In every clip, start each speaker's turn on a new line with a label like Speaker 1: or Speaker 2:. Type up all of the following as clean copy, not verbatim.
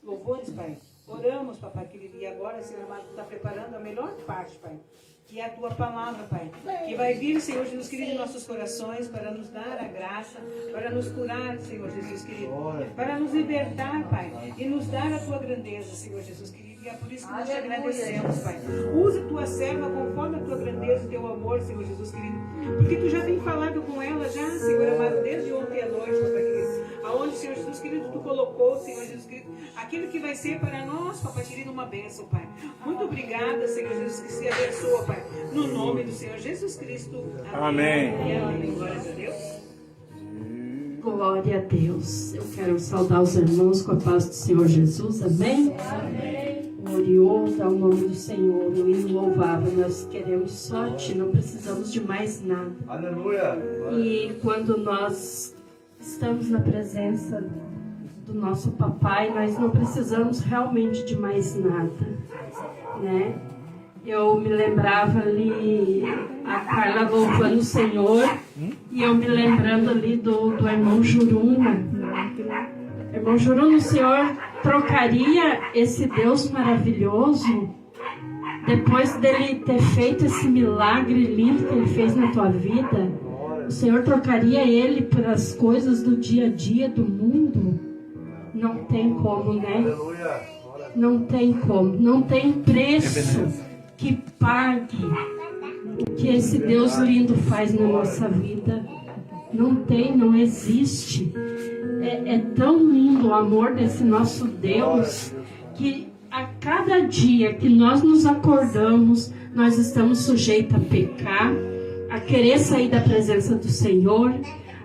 Speaker 1: Louvores, Pai. Oramos, Papai querido, e agora, Senhor amado, está preparando a melhor parte, Pai, que é a Tua palavra, Pai, que vai vir, Senhor Jesus querido, em nossos corações, para nos dar a graça, para nos curar, Senhor Jesus querido, para nos libertar, Pai, e nos dar a Tua grandeza, Senhor Jesus querido, e é por isso que nós te agradecemos, Pai. Use Tua serva conforme a Tua grandeza e Teu amor, Senhor Jesus querido, porque Tu já tem falado com ela já, Senhor amado, desde ontem à noite, Papai querido, aonde, Senhor Jesus querido, Tu colocou, Senhor Jesus querido, aquilo que vai ser para nós, Papai querido, uma bênção, Pai. Muito obrigada, Senhor Jesus, que se abençoa, Pai, no nome do Senhor Jesus Cristo. Amém. Amém. Glória a Deus.
Speaker 2: Glória a Deus. Eu quero saudar os irmãos com a paz do Senhor Jesus. Amém? Amém. Glorioso é o nome do Senhor, o hino louvável. Nós queremos só Ti, não precisamos de mais nada. Aleluia. E quando nós estamos na presença do nosso papai, nós não precisamos realmente de mais nada, né? Eu me lembrava ali a Carla louvando o Senhor e eu me lembrando ali do irmão Juruna. Irmão Juruna, o Senhor trocaria esse Deus maravilhoso, depois dele ter feito esse milagre lindo que ele fez na tua vida, o Senhor trocaria ele por as coisas do dia a dia do mundo? Não tem como, né? Não tem como. Não tem preço que pague o que esse Deus lindo faz na nossa vida. Não tem, não existe. É tão lindo o amor desse nosso Deus que a cada dia que nós nos acordamos, nós estamos sujeitos a pecar, a querer sair da presença do Senhor,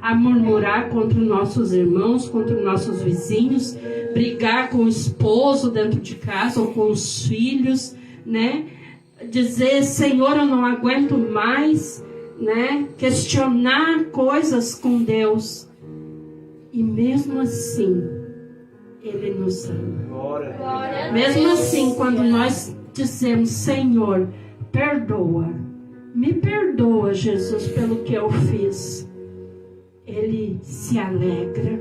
Speaker 2: a murmurar contra os nossos irmãos, contra os nossos vizinhos, brigar com o esposo dentro de casa ou com os filhos, né? Dizer, Senhor, eu não aguento mais, né? Questionar coisas com Deus. E mesmo assim, Ele nos ama. Mesmo assim, quando nós dizemos, Senhor, perdoa, me perdoa, Jesus, pelo que eu fiz, Ele se alegra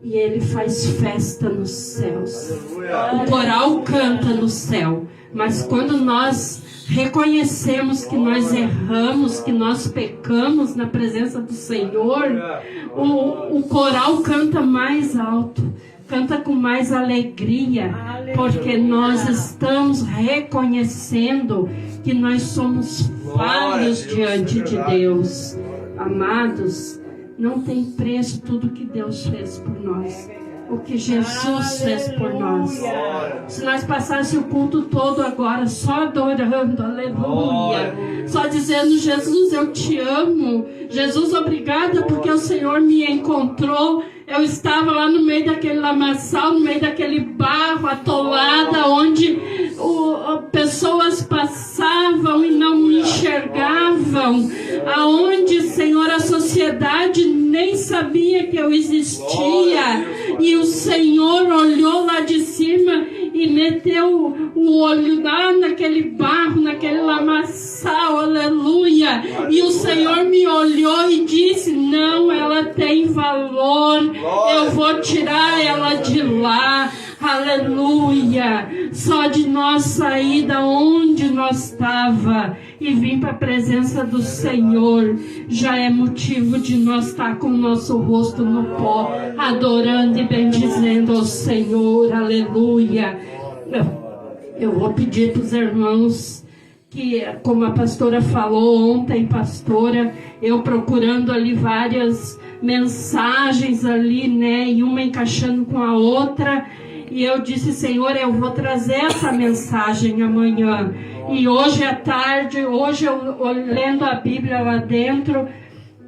Speaker 2: e Ele faz festa nos céus. O coral canta no céu. Mas quando nós reconhecemos que nós erramos, que nós pecamos na presença do Senhor, o coral canta mais alto, canta com mais alegria, porque nós estamos reconhecendo que nós somos falhos diante de Deus. Amados, não tem preço tudo que Deus fez por nós, o que Jesus fez por nós. Se nós passássemos o culto todo agora só adorando, aleluia, só dizendo, Jesus, eu te amo, Jesus, obrigada porque o Senhor me encontrou. Eu estava lá no meio daquele lamaçal, no meio daquele barro atolada, onde pessoas passavam e não me enxergavam. Aonde, Senhor, a sociedade nem sabia que eu existia. E o Senhor olhou lá de cima e meteu o olho lá naquele barro, naquele lamaçal, aleluia. E o Senhor me olhou e disse, não, ela tem valor, eu vou tirar ela de lá, aleluia. Só de nós sair da onde nós estava e vir para a presença do Senhor já é motivo de nós estar com o nosso rosto no pó, adorando e bendizendo ao Senhor, aleluia. Eu vou pedir para os irmãos que, como a pastora falou ontem, pastora, eu procurando ali várias mensagens ali, né, e uma encaixando com a outra, e eu disse, Senhor, eu vou trazer essa mensagem amanhã. E hoje à tarde, hoje eu lendo a Bíblia lá dentro,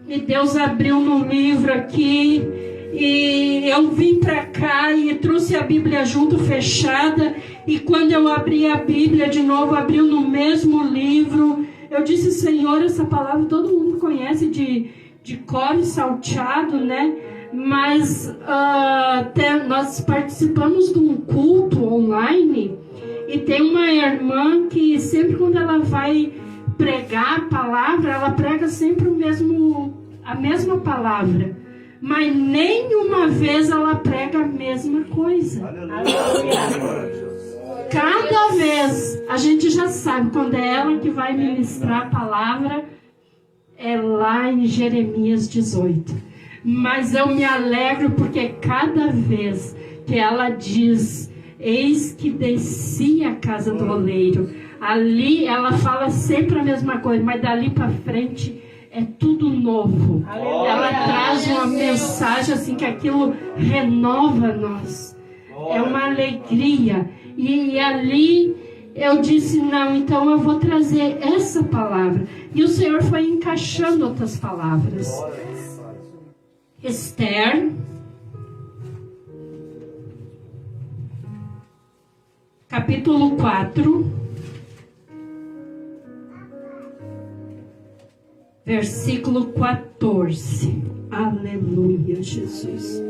Speaker 2: e Deus abriu no livro aqui, E eu vim para cá e trouxe a Bíblia junto, fechada. E quando eu abri a Bíblia de novo, abriu no mesmo livro. Eu disse, Senhor, essa palavra todo mundo conhece de cor e salteado, né? Mas nós participamos de um culto online. E tem uma irmã que sempre quando ela vai pregar a palavra, ela prega sempre a mesma palavra. Mas nenhuma vez ela prega a mesma coisa. Cada vez a gente já sabe quando é ela que vai ministrar a palavra, é lá em Jeremias 18. Mas eu me alegro porque cada vez que ela diz, eis que desci a casa do oleiro, ali ela fala sempre a mesma coisa, mas dali para frente é tudo novo. Ela traz uma mensagem assim que aquilo renova nós. É uma alegria. E ali eu disse, não, então eu vou trazer essa palavra. E o Senhor foi encaixando outras palavras. Esther, capítulo 4, versículo 14. Aleluia, Jesus.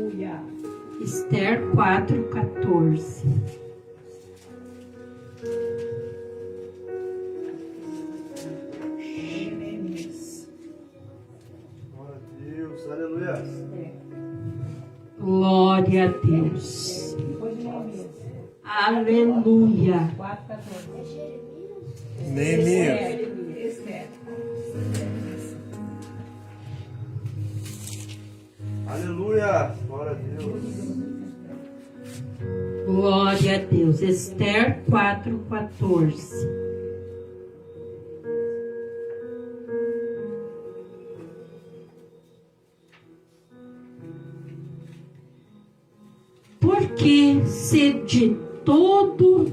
Speaker 2: Esther 4, 14.
Speaker 3: Aleluia.
Speaker 2: Glória a Deus. Aleluia.
Speaker 3: Neemias. Aleluia. Glória a Deus.
Speaker 2: Glória a Deus. Esther 4, 14. Porque se de todo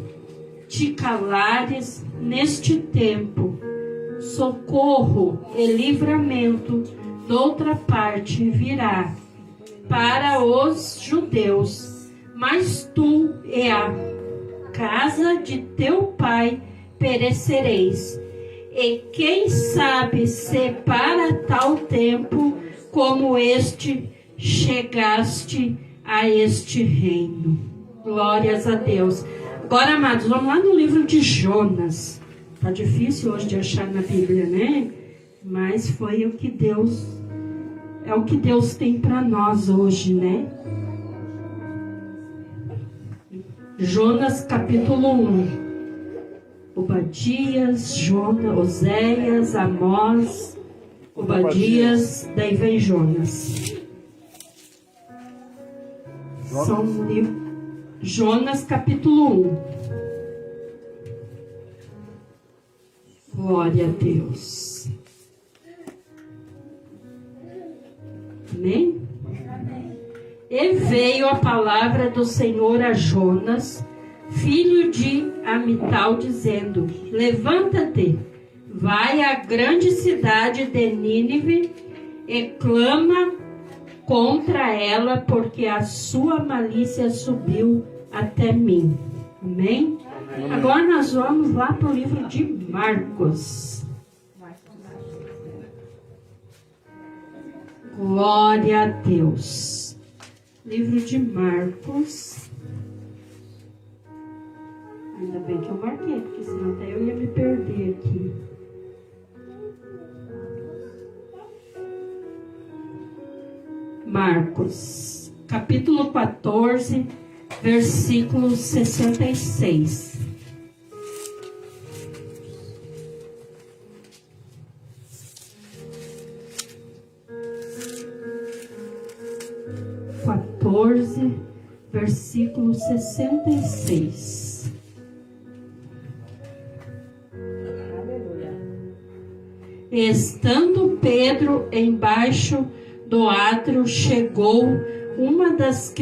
Speaker 2: te calares neste tempo, socorro e livramento de outra parte virá para os judeus, mas tu e a casa de teu pai perecereis. E quem sabe se para tal tempo como este chegaste a este reino. Glórias a Deus. Agora, amados, vamos lá no livro de Jonas. Tá difícil hoje de achar na Bíblia, né? Mas foi o que Deus tem para nós hoje, né? Jonas capítulo 1. Obadias, Jonas, Oséias, Amós, Obadias, daí vem Jonas. São Jonas capítulo 1. Glória a Deus. Amém? E veio a palavra do Senhor a Jonas, filho de Amital, dizendo: levanta-te, vai à grande cidade de Nínive e clama contra ela, porque a sua malícia subiu até mim. Amém? Amém. Agora nós vamos lá para o livro de Marcos. Glória a Deus. Livro de Marcos. Ainda bem que eu marquei, porque senão até eu ia me perder aqui. Marcos, capítulo 14, versículo 66. Versículo 66. Estando Pedro embaixo do átrio, chegou uma das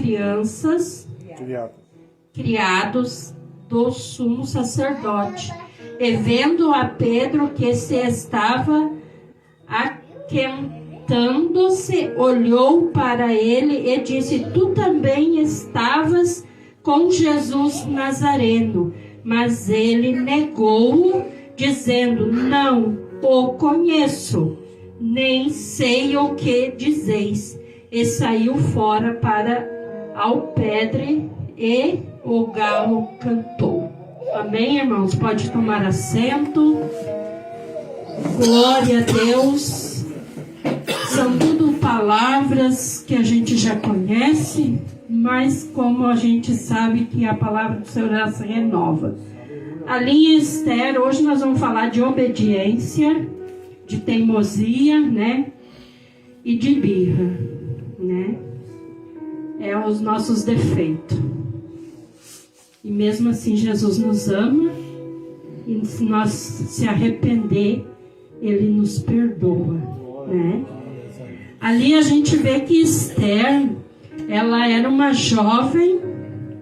Speaker 2: criados do sumo sacerdote, e vendo a Pedro que se estava voltando-se, olhou para ele e disse: Tu também estavas com Jesus Nazareno. Mas ele negou-o, dizendo: Não o conheço, nem sei o que dizeis. E saiu fora para alpedre, e o galo cantou. Amém, irmãos? Pode tomar assento. Glória a Deus. São tudo palavras que a gente já conhece, mas como a gente sabe que a palavra do Senhor ela se renova. Ali em Esther, hoje nós vamos falar de obediência, de teimosia, né? E de birra, né? É os nossos defeitos. E mesmo assim Jesus nos ama, e se nós se arrepender, Ele nos perdoa, né? Ali a gente vê que Esther, ela era uma jovem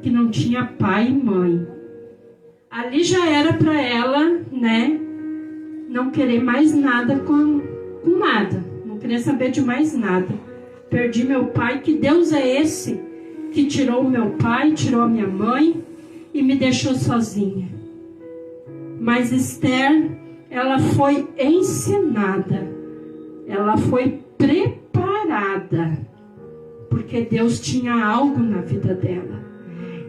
Speaker 2: que não tinha pai e mãe. Ali já era para ela, né, não querer mais nada com nada, não querer saber de mais nada. Perdi meu pai, que Deus é esse que tirou o meu pai, tirou a minha mãe e me deixou sozinha. Mas Esther, ela foi ensinada, ela foi preparada, porque Deus tinha algo na vida dela.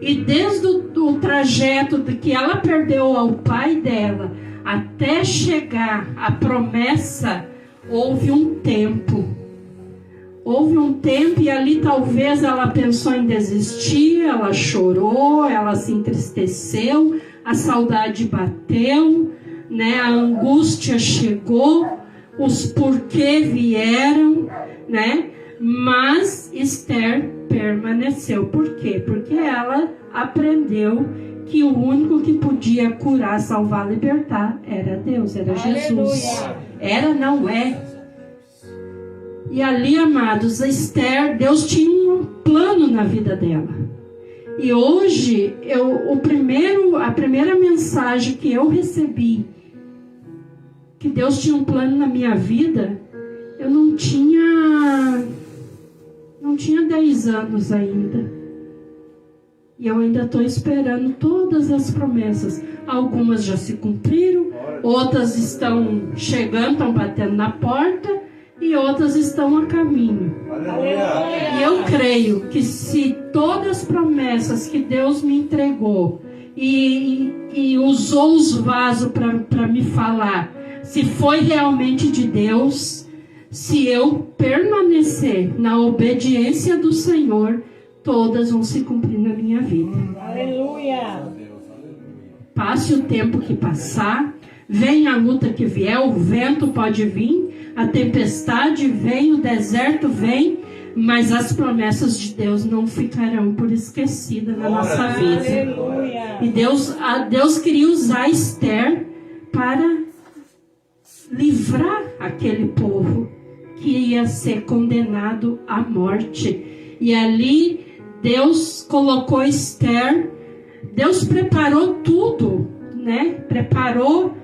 Speaker 2: E desde o trajeto de que ela perdeu ao pai dela até chegar à promessa, houve um tempo. Houve um tempo, e ali talvez ela pensou em desistir, ela chorou, ela se entristeceu, a saudade bateu, né? A angústia chegou, os porquê vieram, né? Mas Esther permaneceu. Por quê? Porque ela aprendeu que o único que podia curar, salvar, libertar era Deus, era Jesus. Era, não é. E ali, amados, a Esther, Deus tinha um plano na vida dela. E hoje, a primeira mensagem que eu recebi, que Deus tinha um plano na minha vida, eu não tinha 10 anos ainda. E eu ainda estou esperando todas as promessas. Algumas já se cumpriram, outras estão chegando, estão batendo na porta, e outras estão a caminho.
Speaker 3: Aleluia.
Speaker 2: E eu creio que se todas as promessas que Deus me entregou e usou os vasos para me falar, se foi realmente de Deus, se eu permanecer na obediência do Senhor, todas vão se cumprir na minha vida.
Speaker 4: Aleluia.
Speaker 2: Passe o tempo que passar, venha a luta que vier, o vento pode vir, a tempestade vem, o deserto vem, mas as promessas de Deus não ficarão por esquecidas na nossa vida.
Speaker 4: Aleluia.
Speaker 2: E Deus queria usar Esther para livrar aquele povo que ia ser condenado à morte. E ali Deus colocou Esther, Deus preparou tudo, né? Preparou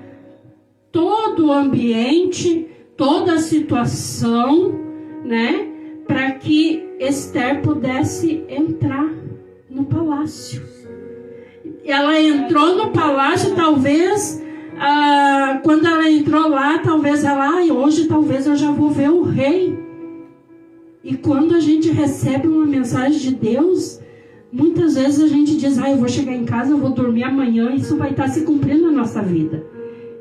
Speaker 2: todo o ambiente, toda a situação, né? Para que Esther pudesse entrar no palácio. Ela entrou no palácio, talvez, quando ela entrou lá, talvez hoje talvez eu já vou ver o rei. E quando a gente recebe uma mensagem de Deus, muitas vezes a gente diz, eu vou chegar em casa, eu vou dormir amanhã, isso vai estar se cumprindo na nossa vida.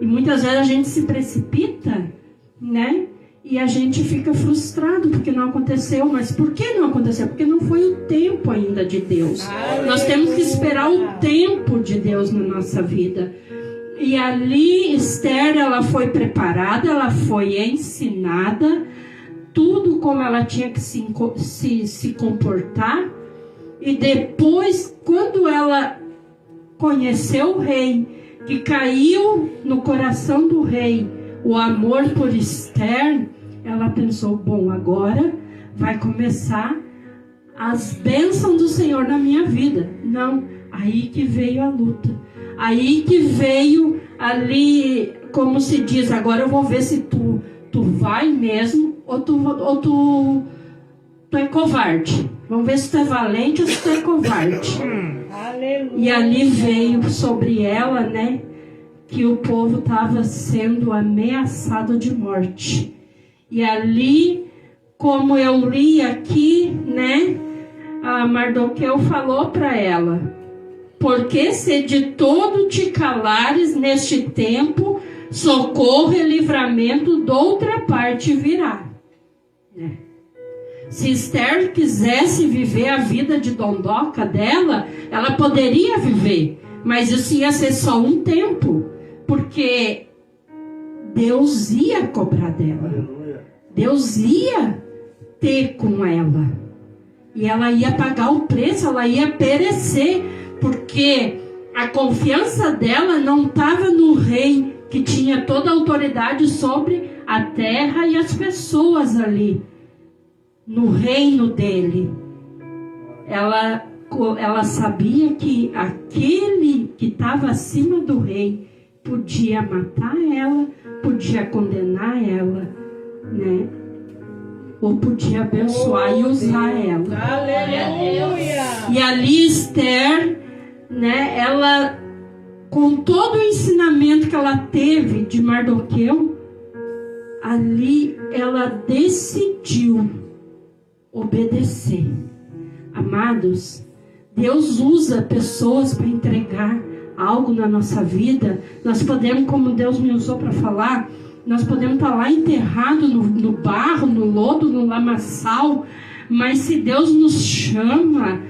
Speaker 2: E muitas vezes a gente se precipita, né? E a gente fica frustrado porque não aconteceu. Mas por que não aconteceu? Porque não foi o tempo ainda de Deus. Nós temos que esperar o tempo de Deus na nossa vida. E ali Esther, ela foi preparada, ela foi ensinada, tudo como ela tinha que se comportar. E depois, quando ela conheceu o rei, que caiu no coração do rei o amor por Esther, ela pensou, bom, agora vai começar as bênçãos do Senhor na minha vida. Não, aí que veio a luta. Aí que veio ali, como se diz, agora eu vou ver se tu tu vai mesmo ou tu é covarde. Vamos ver se tu é valente ou se tu é covarde.
Speaker 4: Aleluia.
Speaker 2: E ali veio sobre ela, né, que o povo estava sendo ameaçado de morte. E ali, como eu li aqui, né, a Mardoqueu falou para ela: porque se de todo te calares neste tempo, socorro e livramento de outra parte virá. Se Esther quisesse viver a vida de dondoca dela, ela poderia viver, mas isso ia ser só um tempo, porque Deus ia cobrar dela.
Speaker 3: Aleluia.
Speaker 2: Deus ia ter com ela. E ela ia pagar o preço, ela ia perecer, porque a confiança dela não estava no rei, que tinha toda a autoridade sobre a terra e as pessoas ali, no reino dele. Ela sabia que aquele que estava acima do rei podia matar ela, podia condenar ela, né? Ou podia abençoar e usar ela.
Speaker 4: Aleluia.
Speaker 2: E ali Esther, né, ela, com todo o ensinamento que ela teve de Mardoqueu, ali ela decidiu obedecer. Amados, Deus usa pessoas para entregar algo na nossa vida. Nós podemos, como Deus me usou para falar, nós podemos estar lá enterrado no barro, no lodo, no lamaçal, mas se Deus nos chama,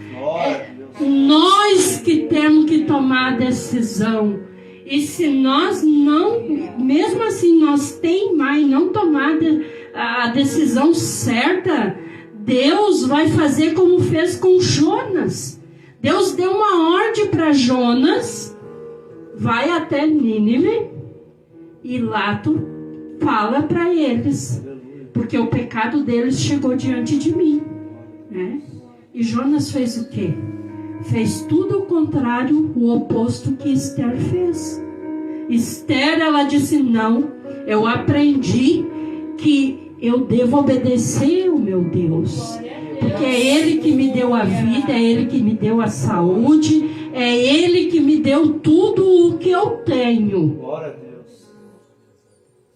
Speaker 2: nós que temos que tomar a decisão. E se nós não, mesmo assim, nós teimar e não tomar a decisão certa, Deus vai fazer como fez com Jonas. Deus deu uma ordem para Jonas: vai até Nínive e lá tu fala para eles, porque o pecado deles chegou diante de mim, né? E Jonas fez o quê? Fez tudo o contrário, o oposto que Esther fez. Esther, ela disse: não, eu aprendi que eu devo obedecer o meu Deus, porque é Ele que me deu a vida, é Ele que me deu a saúde, é Ele que me deu tudo o que eu tenho.
Speaker 3: Glória a Deus.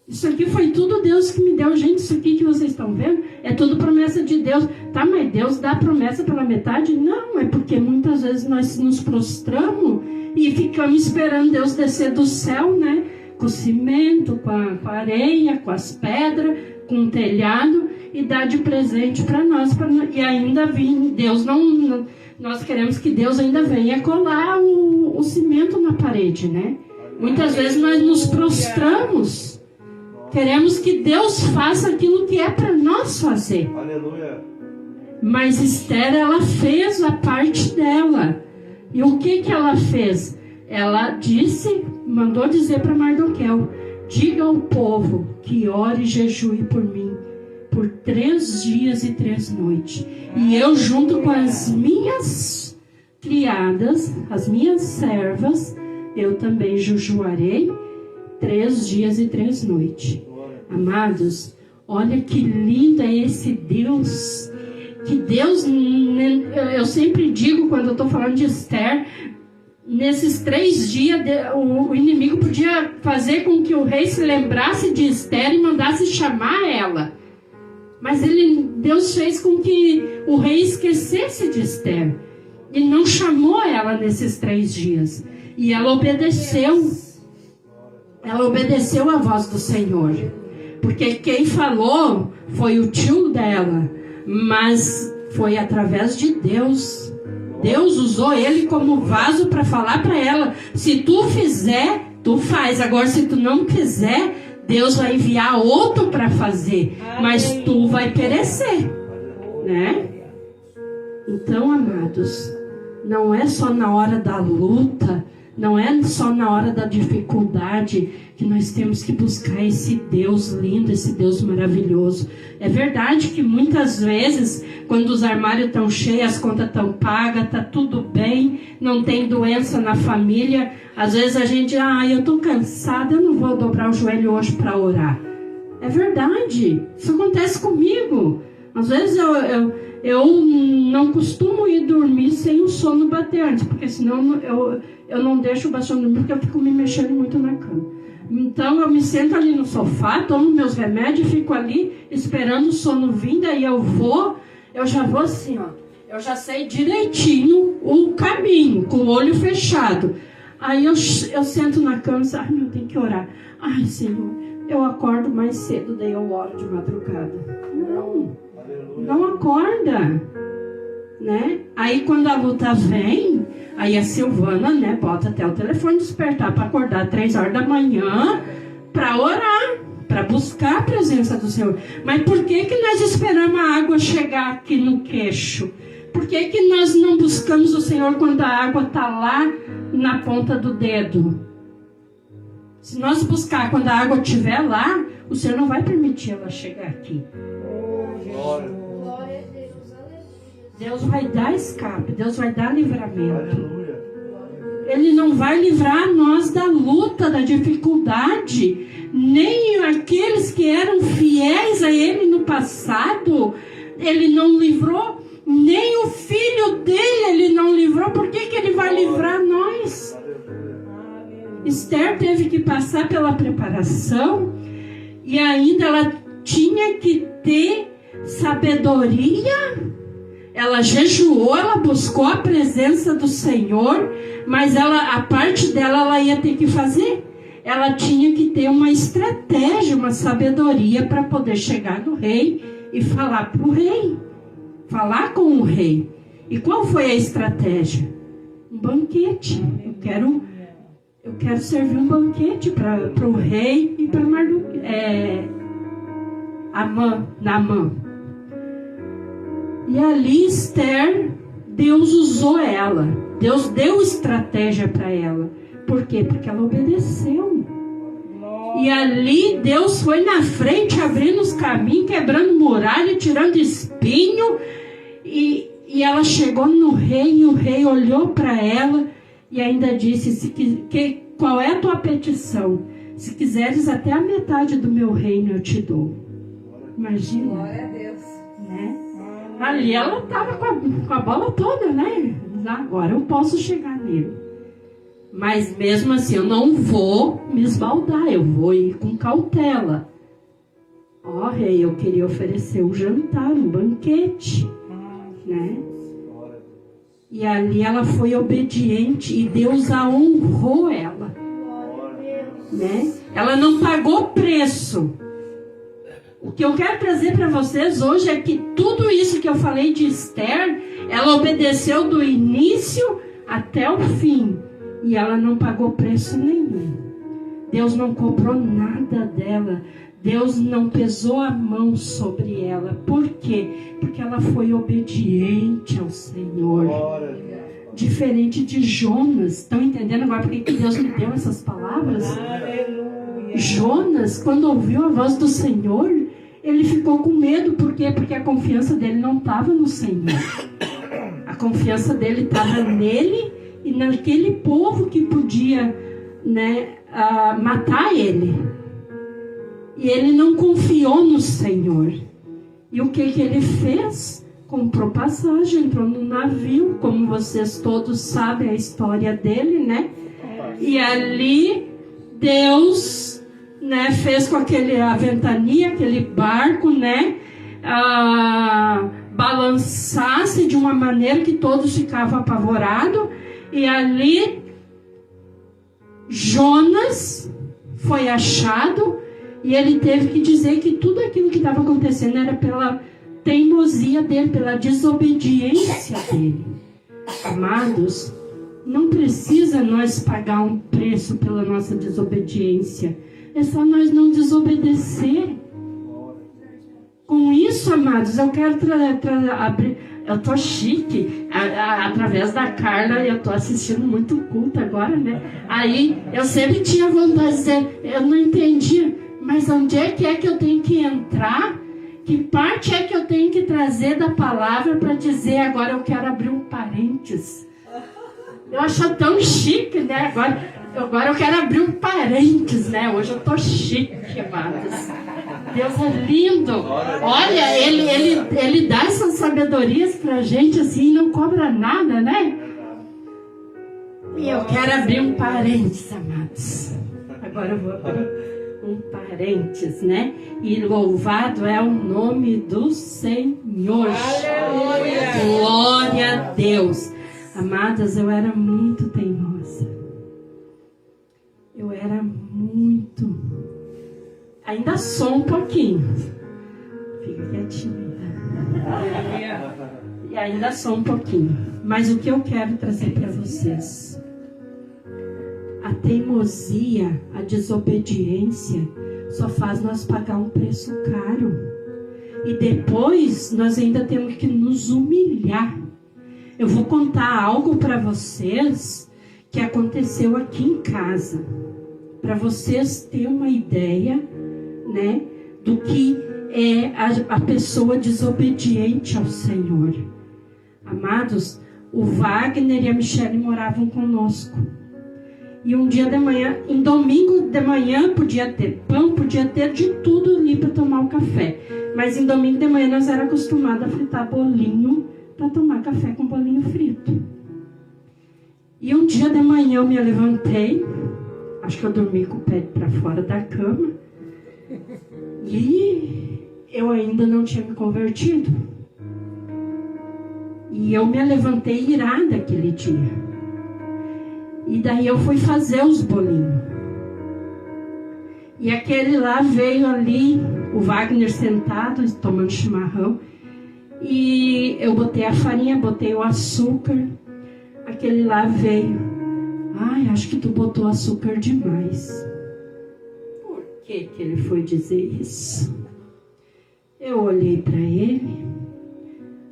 Speaker 2: Isso aqui foi tudo Deus que me deu. Gente, isso aqui que vocês estão vendo é tudo promessa de Deus. Tá, mas Deus dá promessa pela metade? Não, é porque muitas vezes nós nos prostramos e ficamos esperando Deus descer do céu, né? Com o cimento, com a areia, com as pedras, com o telhado, e dar de presente para nós. E ainda Deus não... Nós queremos que Deus ainda venha colar o cimento na parede, né? Muitas vezes nós nos prostramos. Queremos que Deus faça aquilo que é para nós fazer.
Speaker 3: Aleluia.
Speaker 2: Mas Esther, ela fez a parte dela. E o que ela fez? Ela disse, mandou dizer para Mardoqueu: diga ao povo que ore e jejue por mim por 3 dias e 3 noites. E eu, junto com as minhas criadas, as minhas servas, eu também jejuarei 3 dias e 3 noites. Amados, olha que lindo é esse Deus. Que Deus, eu sempre digo quando eu estou falando de Esther, nesses 3 dias o inimigo podia fazer com que o rei se lembrasse de Esther e mandasse chamar ela. Mas Deus fez com que o rei esquecesse de Esther e não chamou ela nesses 3 dias. E ela obedeceu. Ela obedeceu à voz do Senhor. Porque quem falou foi o tio dela, mas foi através de Deus. Deus usou ele como vaso para falar para ela: se tu fizer, tu faz. Agora, se tu não quiser, Deus vai enviar outro para fazer, mas tu vai perecer, né? Então, amados, não é só na hora da luta, não é só na hora da dificuldade que nós temos que buscar esse Deus lindo, esse Deus maravilhoso. É verdade que muitas vezes, quando os armários estão cheios, as contas estão pagas, está tudo bem, não tem doença na família, às vezes a gente, eu estou cansada, eu não vou dobrar o joelho hoje para orar. É verdade. Isso acontece comigo. Às vezes eu não costumo ir dormir sem o sono bater antes, porque senão eu não deixo o sono dormir, porque eu fico me mexendo muito na cama. Então eu me sento ali no sofá, tomo meus remédios, fico ali esperando o sono vir, daí eu já vou assim, ó. Eu já sei direitinho o caminho, com o olho fechado. Aí eu sento na cama e digo, eu tenho que orar. Ai, Senhor, eu acordo mais cedo, daí eu oro de madrugada. Não acorda, né? Aí quando a luta vem, aí a Silvana, né, bota até o telefone despertar para acordar 3 horas da manhã para orar, para buscar a presença do Senhor. Mas por que nós esperamos a água chegar aqui no queixo? Por que nós não buscamos o Senhor quando a água está lá na ponta do dedo? Se nós buscar quando a água estiver lá, o Senhor não vai permitir ela chegar aqui.
Speaker 3: Glória.
Speaker 2: Deus vai dar escape, Deus vai dar livramento.
Speaker 3: Aleluia.
Speaker 2: Ele não vai livrar nós da luta, da dificuldade. Nem aqueles que eram fiéis a Ele no passado, Ele não livrou. Nem o filho dele Ele não livrou. Por que Ele vai livrar nós? Esther teve que passar pela preparação. E ainda ela tinha que ter sabedoria. Ela jejuou, ela buscou a presença do Senhor, mas a parte dela ela ia ter que fazer. Ela tinha que ter uma estratégia, uma sabedoria para poder chegar no rei e falar para o rei, falar com o rei. E qual foi a estratégia? Um banquete. Eu quero servir um banquete para o rei e para Naamã. E ali Esther, Deus usou ela. Deus deu estratégia para ela. Por quê? Porque ela obedeceu. E ali Deus foi na frente, abrindo os caminhos, quebrando muralha, tirando espinho. E ela chegou no rei, e o rei olhou para ela e ainda disse, qual é a tua petição? Se quiseres até a metade do meu reino eu te dou. Imagina.
Speaker 5: Glória a Deus.
Speaker 2: Né? Ali ela estava com a bola toda, né? Agora eu posso chegar nele. Mas mesmo assim, eu não vou me esbaldar, eu vou ir com cautela. Ó, rei, eu queria oferecer um jantar, um banquete, né? E ali ela foi obediente e Deus a honrou ela, né? Ela não pagou preço. O que eu quero trazer para vocês hoje é que tudo isso que eu falei de Esther, ela obedeceu do início até o fim. E ela não pagou preço nenhum. Deus não cobrou nada dela. Deus não pesou a mão sobre ela. Por quê? Porque ela foi obediente ao Senhor. Diferente de Jonas. Estão entendendo agora por que Deus me deu essas palavras?
Speaker 1: Aleluia.
Speaker 2: Jonas, quando ouviu a voz do Senhor, ele ficou com medo. Por quê? Porque a confiança dele não estava no Senhor. A confiança dele estava nele e naquele povo que podia, né, matar ele. E ele não confiou no Senhor. E o que ele fez? Comprou passagem, entrou no navio, como vocês todos sabem a história dele, né? E ali Deus, né, fez com a ventania, aquele barco, né, balançasse de uma maneira que todos ficavam apavorados. E ali Jonas foi achado e ele teve que dizer que tudo aquilo que estava acontecendo era pela teimosia dele, pela desobediência dele. Amados, não precisa nós pagar um preço pela nossa desobediência. É só nós não desobedecer. Com isso, amados, eu quero abrir. Eu tô chique. Através da Carla, eu tô assistindo muito culto agora, né? Aí eu sempre tinha vontade de dizer, eu não entendi, mas onde é que eu tenho que entrar? Que parte é que eu tenho que trazer da palavra para dizer agora eu quero abrir um parênteses? Eu acho tão chique, né? Agora Agora eu quero abrir um parênteses, né? Hoje eu tô chique, amados. Deus é lindo. Olha, ele dá essas sabedorias pra gente assim, não cobra nada, né? E eu quero abrir um parênteses, amados. Agora eu vou abrir um parênteses, né? E louvado é o nome do Senhor.
Speaker 4: Aleluia.
Speaker 2: Glória a Deus. Amadas, eu era muito teimosa. Eu era muito. Ainda sou um pouquinho. Fica quietinho. E ainda sou um pouquinho. Mas o que eu quero trazer para vocês? A teimosia, a desobediência, só faz nós pagar um preço caro. E depois nós ainda temos que nos humilhar. Eu vou contar algo para vocês que aconteceu aqui em casa. Para vocês terem uma ideia, né, do que é a pessoa desobediente ao Senhor. Amados, o Wagner e a Michele moravam conosco. E um dia de manhã, em domingo de manhã, podia ter pão, podia ter de tudo ali para tomar o café. Mas em domingo de manhã nós éramos acostumados a fritar bolinho para tomar café com bolinho frito. E um dia de manhã eu me levantei, acho que eu dormi com o pé para fora da cama, e eu ainda não tinha me convertido. E eu me levantei irada aquele dia. E daí eu fui fazer os bolinhos. E aquele lá veio ali, o Wagner sentado, tomando chimarrão. E eu botei a farinha, botei o açúcar. Aquele lá veio. Ai, acho que tu botou açúcar demais. Por que que ele foi dizer isso? Eu olhei para ele.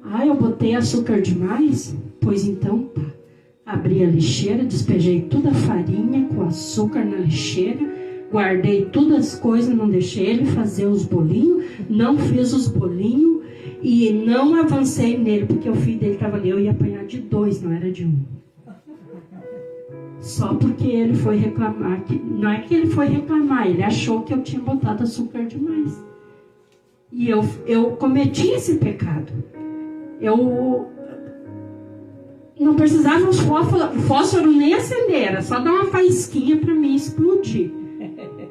Speaker 2: Ai, eu botei açúcar demais? Pois então tá. Abri a lixeira, despejei toda a farinha com açúcar na lixeira, guardei todas as coisas, não deixei ele fazer os bolinhos, não fiz os bolinhos e não avancei nele, porque o filho dele estava ali, eu ia apanhar de 2, não era de 1. Só porque ele foi reclamar, não é que ele foi reclamar, ele achou que eu tinha botado açúcar demais. E eu cometi esse pecado. Eu não precisava o fósforo nem acender, era só dar uma faísquinha para mim explodir.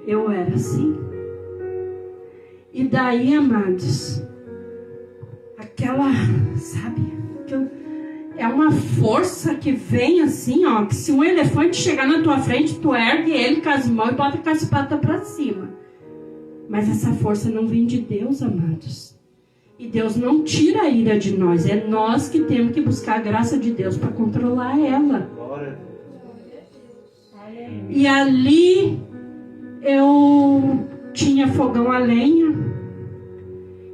Speaker 2: Eu era assim. E daí, amados, aquela, sabe, é uma força que vem assim, ó, que se um elefante chegar na tua frente, tu ergue ele com as mãos e bota com as patas para cima. Mas essa força não vem de Deus, amados. E Deus não tira a ira de nós. É nós que temos que buscar a graça de Deus para controlar ela. E ali eu tinha fogão a lenha.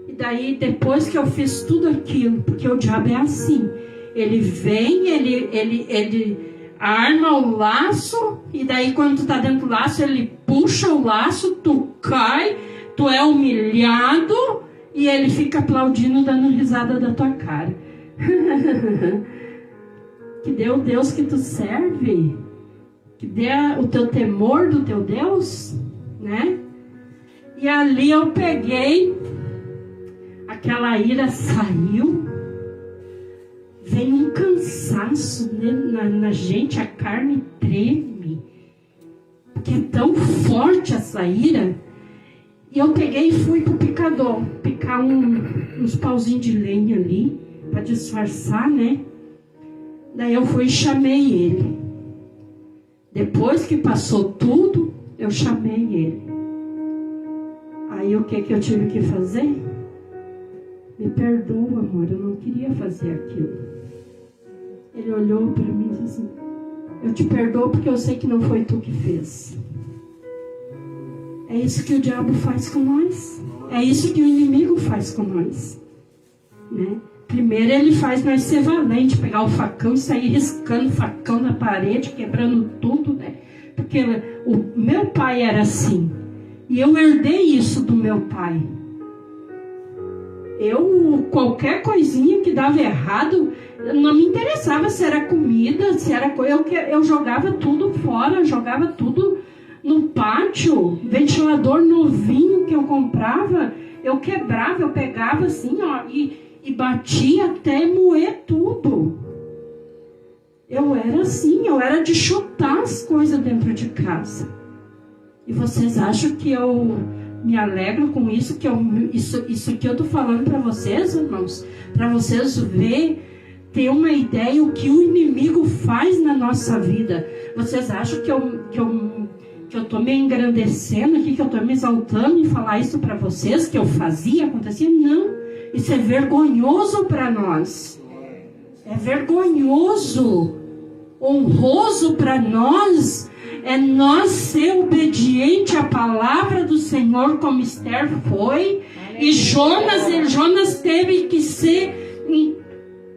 Speaker 2: E daí depois que eu fiz tudo aquilo, porque o diabo é assim. Ele vem, ele arma o laço. E daí quando tu tá dentro do laço, ele puxa o laço, tu cai, tu é humilhado. E ele fica aplaudindo, dando risada da tua cara. Que dê o Deus que tu serve. Que dê o teu temor do teu Deus, né? E ali eu peguei, aquela ira saiu. Vem um cansaço na gente, a carne treme. Porque é tão forte essa ira. E eu peguei e fui pro picador, picar uns pauzinhos de lenha ali, para disfarçar, né? Daí eu fui e chamei ele. Depois que passou tudo, eu chamei ele. Aí o que eu tive que fazer? Me perdoa, amor, eu não queria fazer aquilo. Ele olhou para mim e disse assim, eu te perdoo porque eu sei que não foi tu que fez. É isso que o diabo faz com nós. É isso que o inimigo faz com nós. Né? Primeiro ele faz nós ser valente, pegar o facão e sair riscando o facão na parede, quebrando tudo. Né? Porque o meu pai era assim. E eu herdei isso do meu pai. qualquer coisinha que dava errado, não me interessava se era comida, se era coisa. Eu jogava tudo fora, jogava tudo no pátio. Ventilador novinho que eu comprava, eu quebrava, eu pegava assim, ó, e batia até moer tudo. Eu era assim, eu era de chutar as coisas dentro de casa. E vocês acham que eu me alegro com isso? Isso que eu tô falando para vocês, irmãos, para vocês ver, ter uma ideia o que o inimigo faz na nossa vida. Vocês acham que eu tô me engrandecendo aqui, que eu tô me exaltando em falar isso para vocês, que eu fazia, acontecia? Não, isso é vergonhoso para nós. É vergonhoso, honroso para nós, é nós ser obediente à palavra do Senhor, como Esther foi. E Jonas teve que ser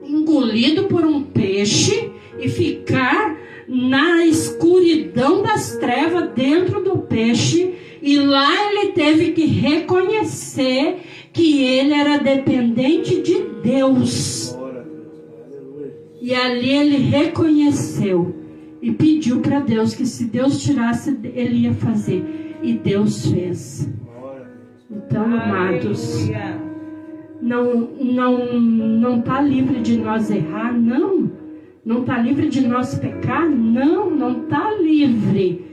Speaker 2: engolido por um peixe e ficar na escuridão das trevas dentro do peixe. E lá ele teve que reconhecer que ele era dependente de Deus. E ali ele reconheceu e pediu para Deus que se Deus tirasse, ele ia fazer. E Deus fez. Então, amados, não está livre de nós errar, não. Não está livre de nós pecar, não está livre.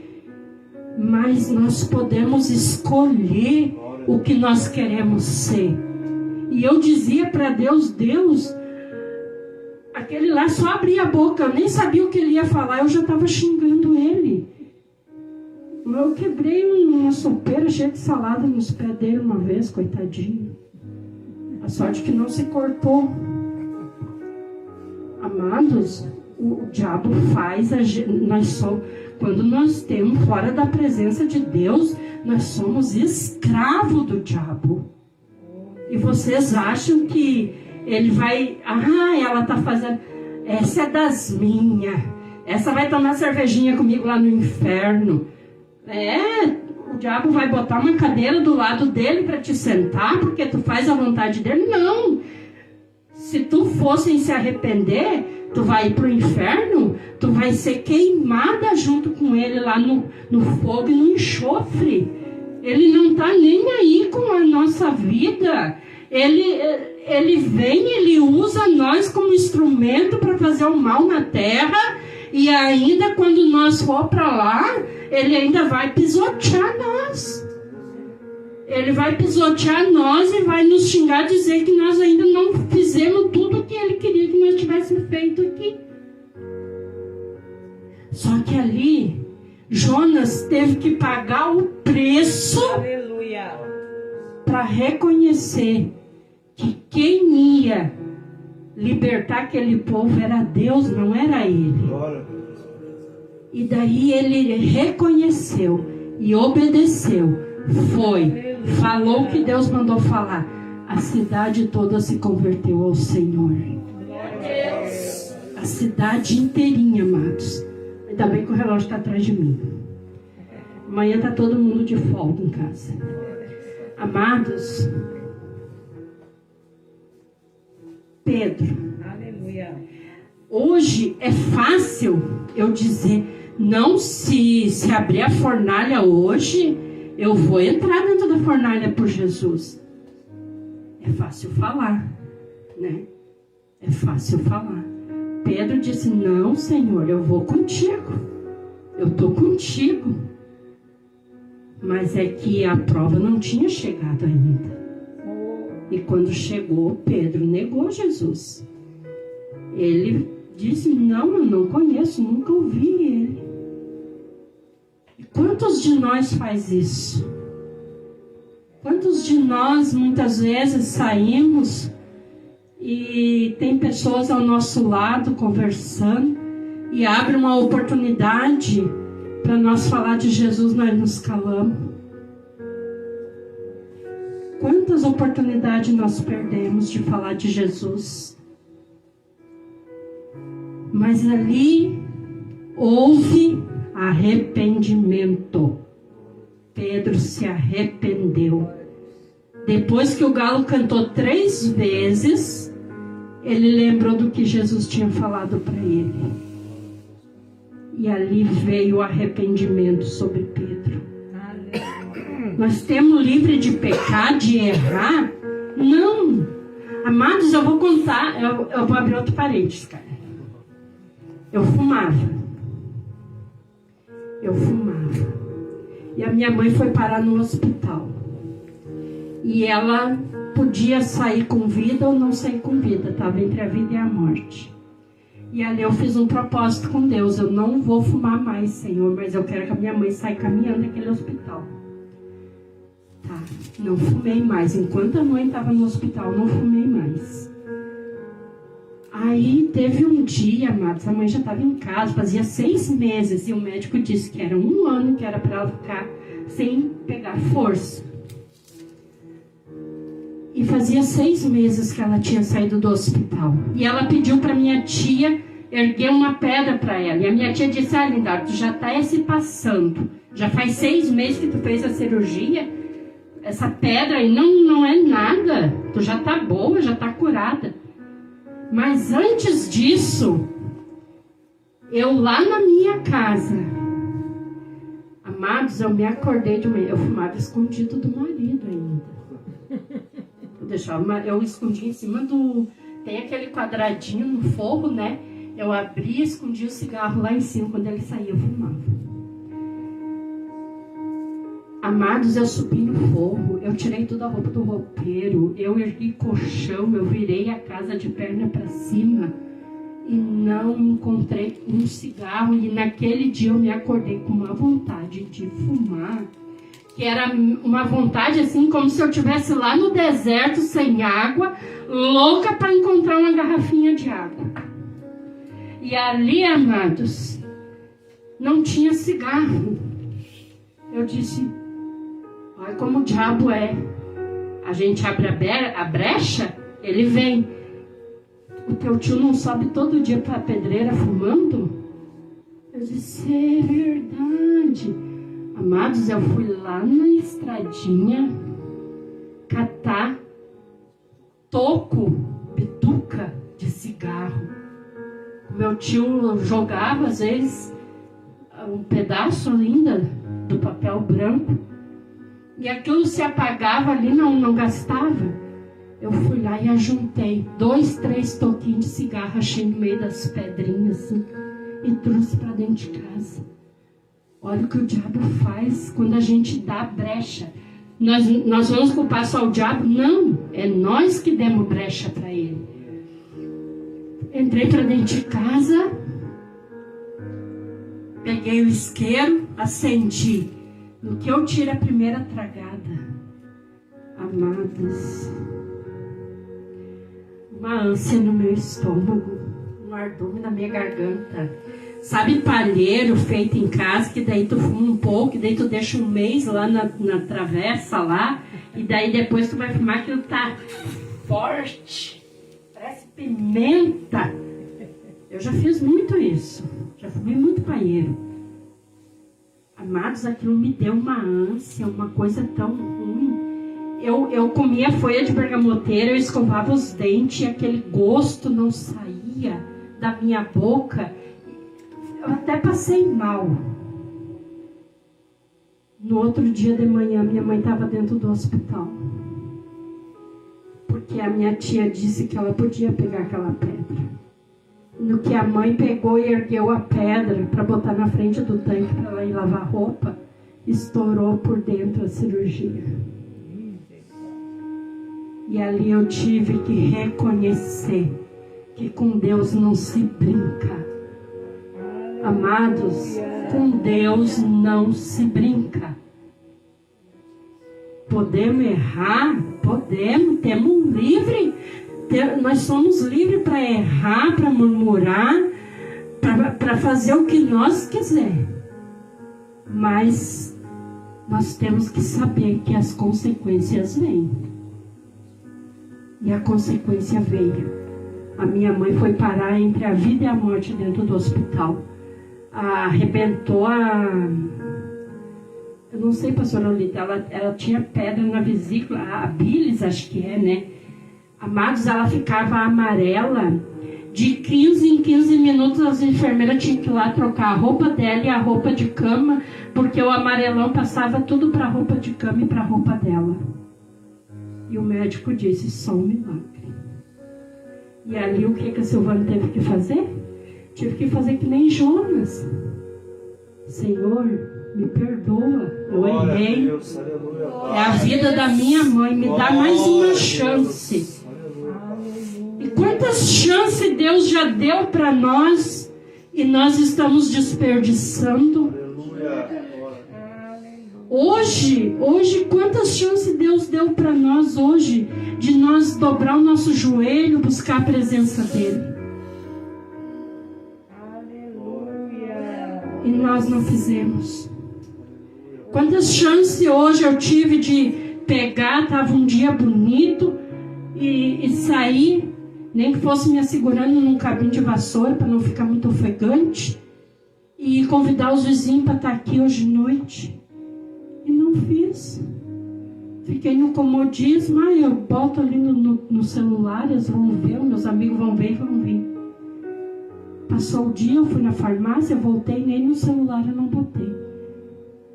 Speaker 2: Mas nós podemos escolher o que nós queremos ser. E eu dizia para Deus, aquele lá só abria a boca, eu nem sabia o que ele ia falar, eu já estava xingando ele. Eu quebrei uma sopeira cheia de salada nos pés dele uma vez, coitadinho. A sorte que não se cortou. Amados, o diabo faz, quando nós estamos fora da presença de Deus, nós somos escravos do diabo. E vocês acham que ele vai, ela está fazendo, essa é das minhas, essa vai tomar cervejinha comigo lá no inferno. O diabo vai botar uma cadeira do lado dele para te sentar, porque tu faz a vontade dele? Não. Se tu fosse se arrepender, tu vai ir para o inferno, tu vai ser queimada junto com ele lá no fogo e no enxofre. Ele não está nem aí com a nossa vida. Ele vem, ele usa nós como instrumento para fazer o mal na terra. E ainda quando nós for para lá, ele ainda vai pisotear nós. Ele vai pisotear nós e vai nos xingar, dizer que nós ainda não fizemos tudo o que ele queria que nós tivéssemos feito aqui. Só que ali, Jonas teve que pagar o preço para reconhecer que quem ia libertar aquele povo era Deus, não era ele. E daí ele reconheceu e obedeceu. Falou o que Deus mandou falar. A cidade toda se converteu ao Senhor. A cidade inteirinha, amados. Ainda bem que o relógio está atrás de mim. Amanhã está todo mundo de folga em casa. Amados, Pedro.
Speaker 4: Aleluia.
Speaker 2: Hoje é fácil eu dizer, não, se abrir a fornalha hoje, eu vou entrar dentro da fornalha por Jesus. É fácil falar, né? É fácil falar. Pedro disse, não, Senhor, eu vou contigo. Eu estou contigo. Mas é que a prova não tinha chegado ainda. E quando chegou, Pedro negou Jesus. Ele disse, não, eu não conheço, nunca ouvi ele. E quantos de nós faz isso? Quantos de nós muitas vezes saímos e tem pessoas ao nosso lado conversando e abre uma oportunidade para nós falar de Jesus, nós nos calamos? Quantas oportunidades nós perdemos de falar de Jesus? Mas ali houve arrependimento. Pedro se arrependeu. Depois que o galo cantou 3 vezes, ele lembrou do que Jesus tinha falado para ele. E ali veio o arrependimento sobre Pedro. Nós temos livre de pecar, de errar? Não. Amados, eu vou contar, eu vou abrir outro parênteses, cara. Eu fumava. E a minha mãe foi parar no hospital. E ela podia sair com vida ou não sair com vida. Estava entre a vida e a morte. E ali eu fiz um propósito com Deus. Eu não vou fumar mais, Senhor, mas eu quero que a minha mãe saia caminhando daquele hospital. Tá, não fumei mais. Enquanto a mãe estava no hospital, não fumei mais. Aí teve um dia, amados, a mãe já estava em casa, fazia 6 meses. E o médico disse que era 1 ano que era para ela ficar sem pegar força. E fazia 6 meses que ela tinha saído do hospital. E ela pediu para minha tia erguer uma pedra para ela. E a minha tia disse: ah, Linda, tu já está se passando. Já faz 6 meses que tu fez a cirurgia. Essa pedra aí não é nada. Tu já está boa, já está curada. Mas antes disso, eu lá na minha casa, amados, eu me acordei de manhã. Eu fumava escondido do marido ainda. Eu escondia em cima do... Tem aquele quadradinho no forro, né? Eu abria e escondia o cigarro lá em cima. Quando ele saía, eu fumava. Amados, eu subi no forro. Eu tirei toda a roupa do roupeiro. Eu ergui colchão. Eu virei a casa de perna para cima. E não encontrei um cigarro. E naquele dia eu me acordei com uma vontade de fumar. Que era uma vontade assim, como se eu estivesse lá no deserto, sem água, louca para encontrar uma garrafinha de água. E ali, amados, não tinha cigarro. Eu disse: olha como o diabo é. A gente abre a brecha, ele vem. O teu tio não sobe todo dia para a pedreira fumando? Eu disse: é verdade. Amados, eu fui lá na estradinha catar toco, bituca de cigarro. Meu tio jogava, às vezes, um pedaço ainda do papel branco. E aquilo se apagava ali, não gastava. Eu fui lá e ajuntei 2, 3 toquinhos de cigarro, achei no meio das pedrinhas, assim, e trouxe para dentro de casa. Olha o que o diabo faz quando a gente dá brecha. Nós vamos culpar só o diabo? Não, é nós que demos brecha para ele. Entrei para dentro de casa, peguei o isqueiro, acendi. No que eu tiro a primeira tragada, amados, uma ânsia no meu estômago, um ardume na minha garganta. Sabe palheiro feito em casa, que daí tu fuma um pouco, e daí tu deixa um mês lá na travessa lá, e daí depois tu vai fumar, aquilo tá forte, parece pimenta. Eu já fiz muito isso, já fumei muito palheiro. Amados, aquilo me deu uma ânsia, uma coisa tão ruim. Eu comia folha de bergamoteira, eu escovava os dentes, e aquele gosto não saía da minha boca. Eu até passei mal. No outro dia de manhã, minha mãe estava dentro do hospital. Porque a minha tia disse que ela podia pegar aquela pedra. No que a mãe pegou e ergueu a pedra para botar na frente do tanque para ela ir lavar roupa, estourou por dentro a cirurgia. E ali eu tive que reconhecer que com Deus não se brinca. Amados, com Deus não se brinca. Podemos errar? Podemos, temos livre. Nós somos livres para errar, para murmurar, para fazer o que nós quiser. Mas nós temos que saber que as consequências vêm. E a consequência veio. A minha mãe foi parar entre a vida e a morte dentro do hospital. Arrebentou Eu não sei, pastora Olita, ela tinha pedra na vesícula, a bilis, acho que é, né? Amados, ela ficava amarela. De 15 em 15 minutos, as enfermeiras tinham que ir lá trocar a roupa dela e a roupa de cama, porque o amarelão passava tudo para a roupa de cama e para a roupa dela. E o médico disse, só um milagre. E ali, o que a Silvana teve que fazer? Tive que fazer que nem Jonas. Senhor, me perdoa, eu errei. É a vida da minha mãe, me dá mais uma chance. E quantas chances Deus já deu para nós e nós estamos desperdiçando? Hoje, quantas chances Deus deu para nós hoje de nós dobrar o nosso joelho, buscar a presença dEle? E nós não fizemos. Quantas chances hoje eu tive de pegar, estava um dia bonito e sair, nem que fosse me assegurando num cabinho de vassoura para não ficar muito ofegante, e convidar os vizinhos para estar aqui hoje à noite. E não fiz. Fiquei no comodismo, eu boto ali no celular, eles vão ver, meus amigos vão ver e vão vir. Passou o dia, eu fui na farmácia, voltei, nem no celular eu não botei.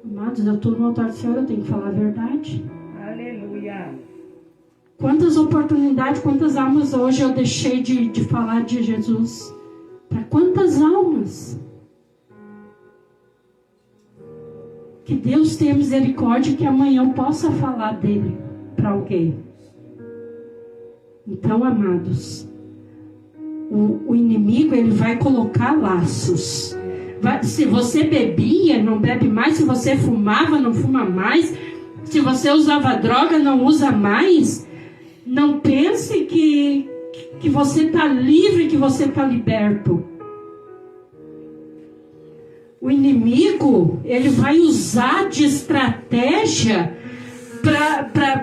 Speaker 2: Amados, eu estou no altar do Senhor, eu tenho que falar a verdade.
Speaker 4: Aleluia.
Speaker 2: Quantas oportunidades, quantas almas hoje eu deixei de falar de Jesus? Para quantas almas? Que Deus tenha misericórdia que amanhã eu possa falar dele para alguém. Então, amados, o inimigo, ele vai colocar laços. Se você bebia, não bebe mais. Se você fumava, não fuma mais. Se você usava droga, não usa mais. Não pense que você está livre, que você está liberto. O inimigo, ele vai usar de estratégia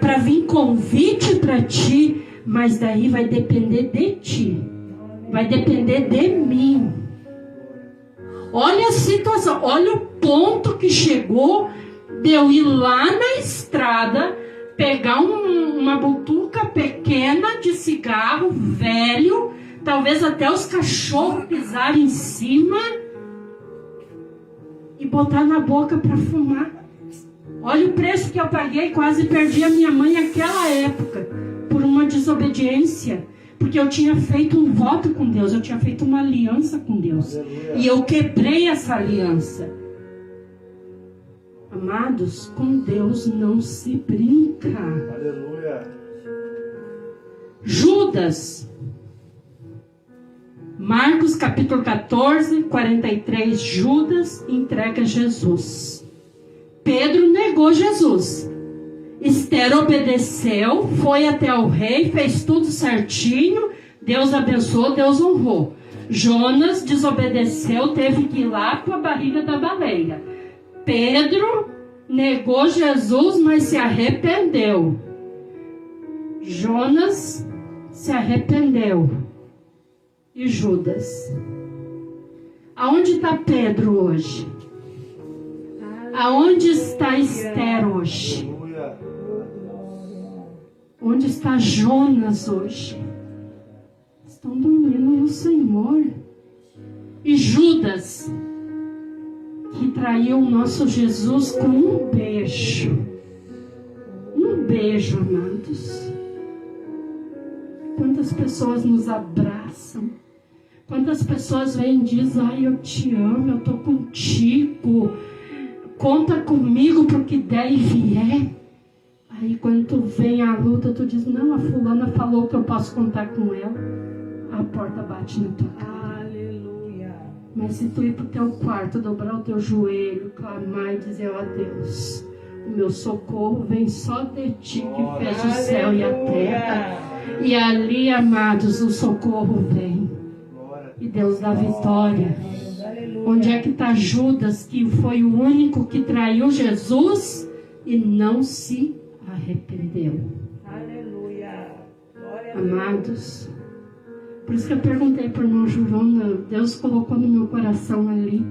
Speaker 2: para vir convite para ti, mas daí vai depender de ti. Vai depender de mim. Olha a situação, olha o ponto que chegou de eu ir lá na estrada, pegar uma butuca pequena de cigarro velho, talvez até os cachorros pisarem em cima, e botar na boca para fumar. Olha o preço que eu paguei, quase perdi a minha mãe naquela época, por uma desobediência. Porque eu tinha feito um voto com Deus, eu tinha feito uma aliança com Deus. Aleluia. E eu quebrei essa aliança. Amados, com Deus não se brinca.
Speaker 3: Aleluia.
Speaker 2: Judas. Marcos capítulo 14, 43. Judas entrega Jesus. Pedro negou Jesus. Esther obedeceu, foi até o rei, fez tudo certinho, Deus abençoou, Deus honrou. Jonas desobedeceu, teve que ir lá para a barriga da baleia. Pedro negou Jesus, mas se arrependeu. Jonas se arrependeu. E Judas? Aonde está Pedro hoje? Aonde está Esther hoje? Onde está Jonas hoje? Estão dormindo no Senhor. E Judas, que traiu o nosso Jesus com um beijo. Um beijo, amados. Quantas pessoas nos abraçam. Quantas pessoas vêm e dizem, ai, eu te amo, eu estou contigo. Conta comigo para o que der e vier. Aí quando tu vem à luta, tu diz, não, a fulana falou que eu posso contar com ela. A porta bate na tua cara.
Speaker 4: Aleluia.
Speaker 2: Mas se tu ir pro teu quarto, dobrar o teu joelho, clamar e dizer, ó Deus, o meu socorro vem só de ti que fez o céu e a terra. E ali, amados, o socorro vem. E Deus dá vitória. Onde é que está Judas, que foi o único que traiu Jesus e não se arrependeu?
Speaker 4: Aleluia.
Speaker 2: Amados, por isso que eu perguntei para o irmão Jurona, Deus colocou no meu coração ali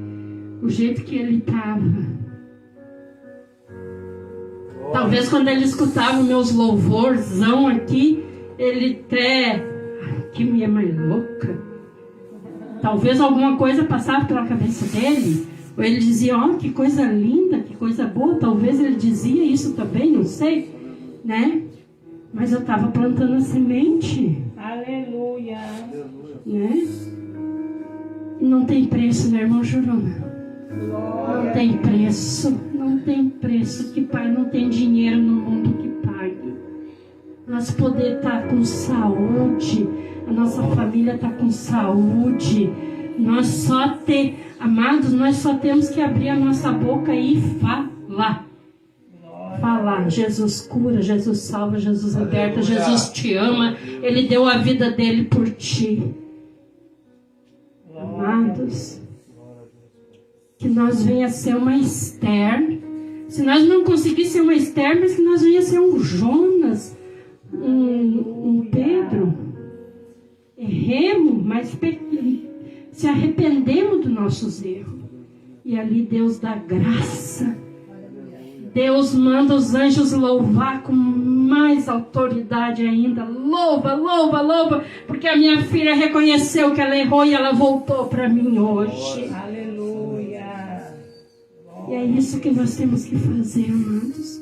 Speaker 2: o jeito que ele estava. Talvez quando ele escutava meus louvorzão aqui, ele até... Que mulher mais louca. Talvez alguma coisa passava pela cabeça dele. Ou ele dizia, ó, que coisa linda, que coisa boa. Talvez ele dizia isso também, não sei, né? Mas eu estava plantando a semente.
Speaker 4: Aleluia.
Speaker 2: Né? E não tem preço, né, irmão Juruna? Não tem preço. Não tem preço que pague. Não tem dinheiro no mundo que pague. Nós poder estar com saúde. A nossa família está com saúde. Nós só amados, nós só temos que abrir a nossa boca e falar. Falar. Jesus cura, Jesus salva, Jesus liberta, Jesus te ama. Ele deu a vida dele por ti. Amados, que nós venha ser uma Esther. Se nós não conseguíssemos ser uma Esther, mas que nós venha ser um Jonas, um Pedro. Erremos, mas se arrependemos dos nossos erros. E ali Deus dá graça. Deus manda os anjos louvar com mais autoridade ainda. Louva, louva, louva, porque a minha filha reconheceu que ela errou e ela voltou para mim hoje.
Speaker 4: Aleluia.
Speaker 2: E é isso que nós temos que fazer, amados.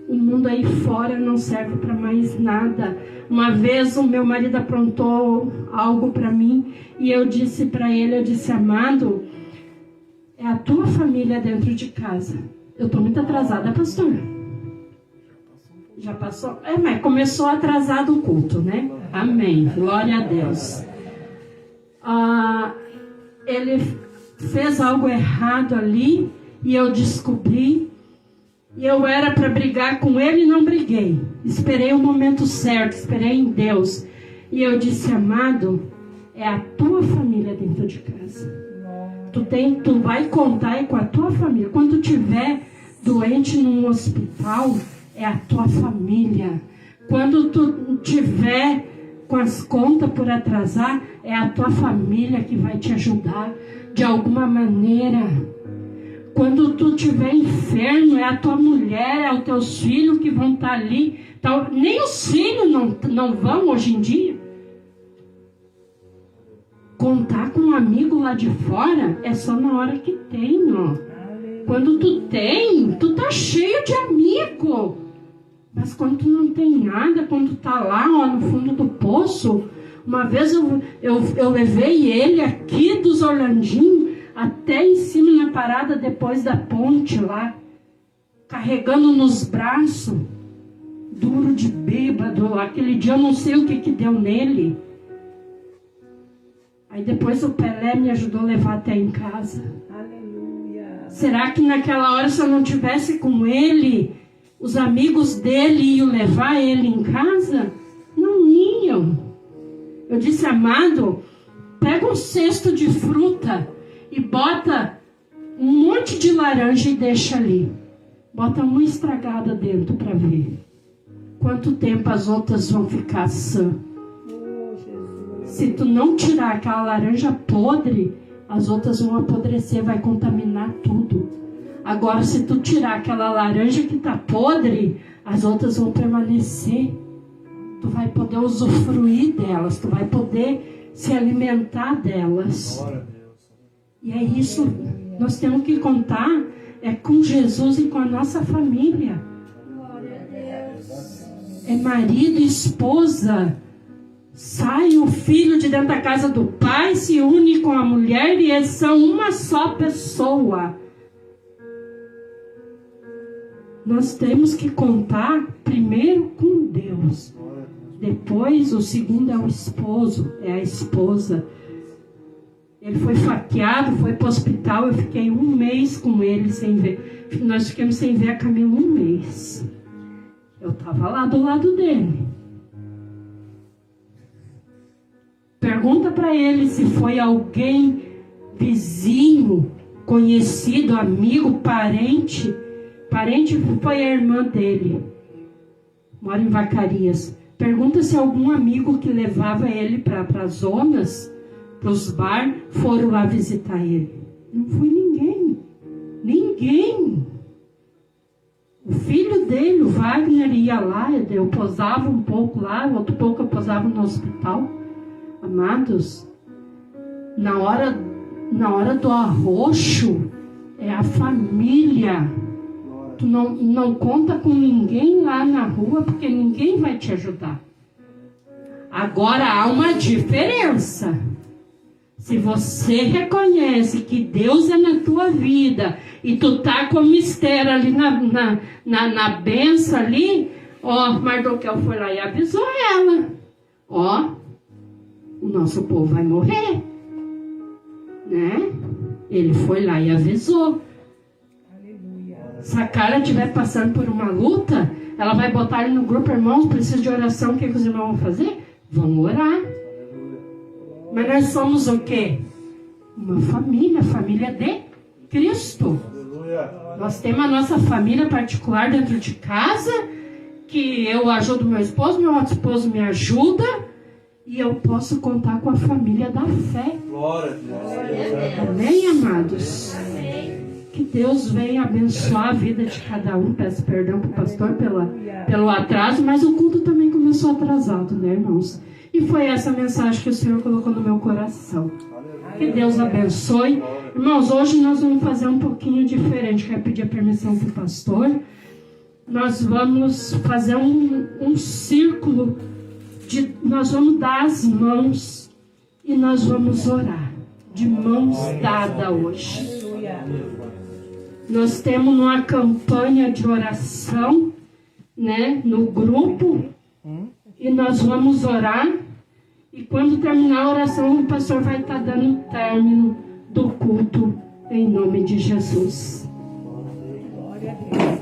Speaker 2: O mundo aí fora não serve para mais nada. Uma vez o meu marido aprontou algo para mim e eu disse para ele, eu disse, amado, é a tua família dentro de casa. Eu estou muito atrasada, pastor. Já passou? Mas começou atrasado o culto, né? Amém. Glória a Deus. Ele fez algo errado ali e eu descobri. E eu era para brigar com ele e não briguei. Esperei o momento certo, esperei em Deus. E eu disse, amado, é a tua família dentro de casa. Tu vai contar com a tua família. Quando tu estiver doente num hospital, é a tua família. Quando tu estiver com as contas por atrasar, é a tua família que vai te ajudar de alguma maneira. Quando tu estiver enfermo, é a tua mulher, é os teus filhos que vão estar ali. Nem os filhos não vão hoje em dia. Contar com um amigo lá de fora é só na hora que tem, ó. Quando tu tem, tu tá cheio de amigo. Mas quando tu não tem nada, quando tu tá lá, ó, no fundo do poço. Uma vez eu levei ele aqui dos Orlandinhos até em cima na parada depois da ponte lá, carregando nos braços, duro de bêbado. Aquele dia eu não sei o que deu nele. Aí depois o Pelé me ajudou a levar até em casa.
Speaker 4: Aleluia.
Speaker 2: Será que naquela hora, se eu não tivesse com ele, os amigos dele iam levar ele em casa? Não iam. Eu disse, amado, pega um cesto de fruta e bota um monte de laranja e deixa ali. Bota uma estragada dentro para ver quanto tempo as outras vão ficar sã. Se tu não tirar aquela laranja podre, as outras vão apodrecer, vai contaminar tudo. Agora, se tu tirar aquela laranja que está podre, as outras vão permanecer. Tu vai poder usufruir delas, tu vai poder se alimentar delas. E é isso, nós temos que contar com Jesus e com a nossa família. É marido e esposa. Sai o filho de dentro da casa do pai, se une com a mulher e eles são uma só pessoa. Nós temos que contar primeiro com Deus. Depois o segundo é o esposo, é a esposa. Ele foi faqueado, foi para o hospital, eu fiquei 1 mês com ele sem ver. Nós ficamos sem ver a Camila 1 mês. Eu estava lá do lado dele. Pergunta para ele se foi alguém vizinho, conhecido, amigo, parente. Parente foi a irmã dele. Mora em Vacarias. Pergunta se algum amigo que levava ele para as zonas, para os bar, foram lá visitar ele. Não foi ninguém. Ninguém. O filho dele, o Wagner, ia lá, eu posava um pouco lá, outro pouco eu posava no hospital. Amados, na hora do arroxo, é a família. Tu não conta com ninguém lá na rua, porque ninguém vai te ajudar. Agora há uma diferença. Se você reconhece que Deus é na tua vida e tu tá com o mistério ali na benção ali, ó, Mardoqueu foi lá e avisou ela. Ó, o nosso povo vai morrer. Né? Ele foi lá e avisou. Se a Carla estiver passando por uma luta, ela vai botar ele no grupo, irmãos, precisa de oração, o que os irmãos vão fazer? Vão orar. Mas nós somos o quê? Uma família de Cristo. Nós temos a nossa família particular dentro de casa, que eu ajudo meu esposo esposo me ajuda, e eu posso contar com a família da fé.
Speaker 3: Glória a Deus.
Speaker 2: Amém, amados? Que Deus venha abençoar a vida de cada um. Peço perdão para o pastor pelo atraso, mas o culto também começou atrasado, né, irmãos? E foi essa mensagem que o Senhor colocou no meu coração. Que Deus abençoe. Irmãos, hoje nós vamos fazer um pouquinho diferente. Quero pedir a permissão para o pastor. Nós vamos fazer um círculo. Nós vamos dar as mãos e nós vamos orar. De mãos dadas hoje. Nós temos uma campanha de oração, né, no grupo, e nós vamos orar, e quando terminar a oração, o pastor vai estar dando o término do culto, em nome de Jesus.
Speaker 4: Glória a Deus.